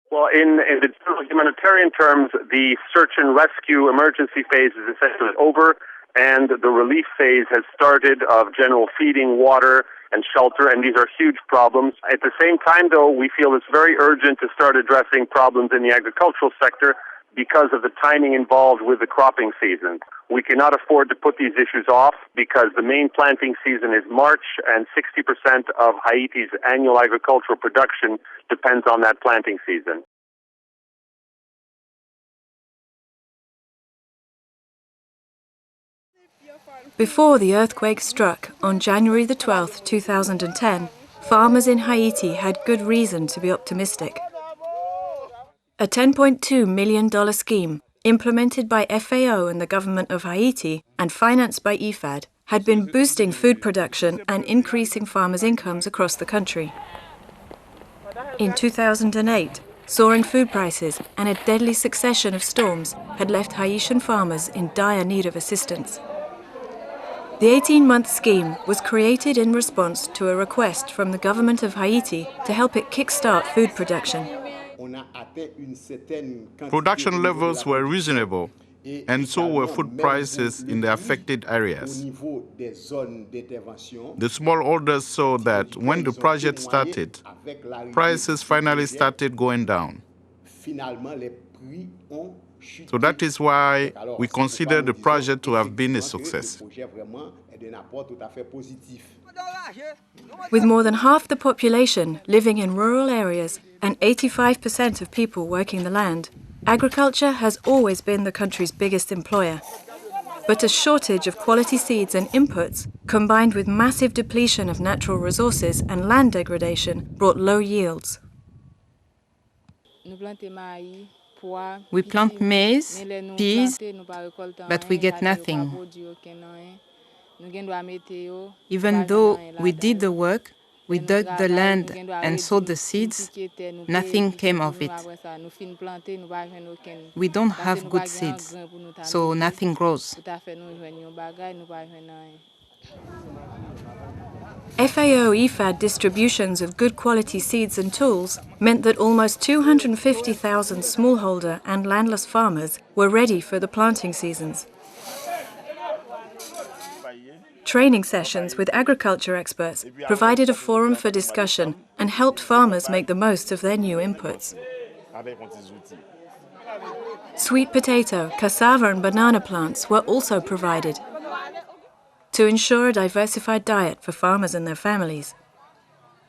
Well, in the humanitarian terms, the search and rescue emergency phase is essentially over, and the relief phase has started of general feeding, water, and shelter, and these are huge problems. At the same time, though, we feel it's very urgent to start addressing problems in the agricultural sector because of the timing involved with the cropping season. We cannot afford to put these issues off because the main planting season is March, and 60% of Haiti's annual agricultural production depends on that planting season. Before the earthquake struck on January the 12th, 2010, farmers in Haiti had good reason to be optimistic. A $10.2 million scheme, implemented by FAO and the Government of Haiti and financed by IFAD, had been boosting food production and increasing farmers' incomes across the country. In 2008, soaring food prices and a deadly succession of storms had left Haitian farmers in dire need of assistance. The 18-month scheme was created in response to a request from the Government of Haiti to help it kickstart food production. Production levels were reasonable, and so were food prices in the affected areas. The smallholders saw that when the project started, prices finally started going down. So that is why we consider the project to have been a success. With more than half the population living in rural areas and 85% of people working the land, agriculture has always been the country's biggest employer. But a shortage of quality seeds and inputs, combined with massive depletion of natural resources and land degradation, brought low yields. We plant maize, peas, but we get nothing. Even though we did the work, we dug the land and sowed the seeds, nothing came of it. We don't have good seeds, so nothing grows. FAO-IFAD distributions of good quality seeds and tools meant that almost 250,000 smallholder and landless farmers were ready for the planting seasons. Training sessions with agriculture experts provided a forum for discussion and helped farmers make the most of their new inputs. Sweet potato, cassava and banana plants were also provided to ensure a diversified diet for farmers and their families.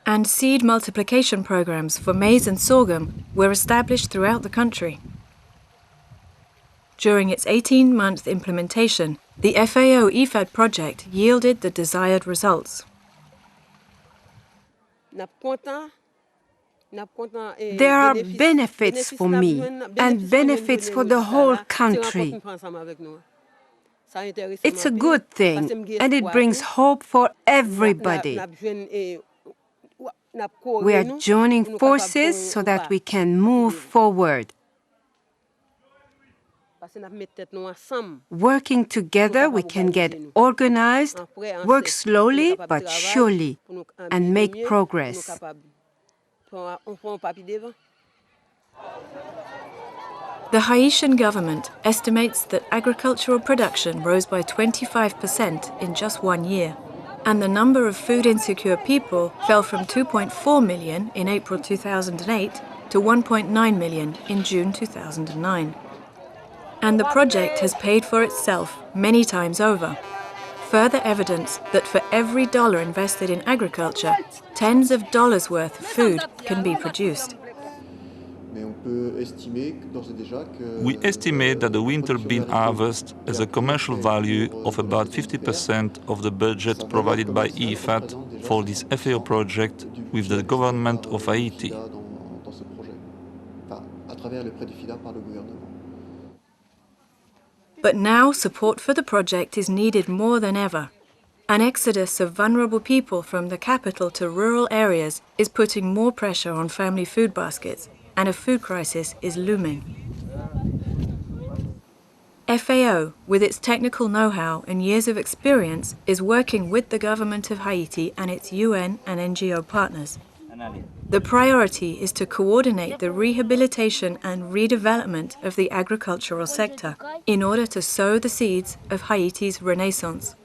And seed multiplication programs for maize and sorghum were established throughout the country. During its 18-month implementation, the FAO-IFAD project yielded the desired results. There are benefits for me and benefits for the whole country. It's a good thing, and it brings hope for everybody. We are joining forces so that we can move forward. Working together, we can get organized, work slowly but surely, and make progress. The Haitian government estimates that agricultural production rose by 25% in just 1 year, and the number of food-insecure people fell from 2.4 million in April 2008 to 1.9 million in June 2009. And the project has paid for itself many times over. Further evidence that for every dollar invested in agriculture, tens of dollars worth of food can be produced. We estimate that the winter bean harvest has a commercial value of about 50% of the budget provided by IFAD for this FAO project with the Government of Haiti. But now support for the project is needed more than ever. An exodus of vulnerable people from the capital to rural areas is putting more pressure on family food baskets, and a food crisis is looming. FAO, with its technical know-how and years of experience, is working with the Government of Haiti and its UN and NGO partners. The priority is to coordinate the rehabilitation and redevelopment of the agricultural sector in order to sow the seeds of Haiti's renaissance.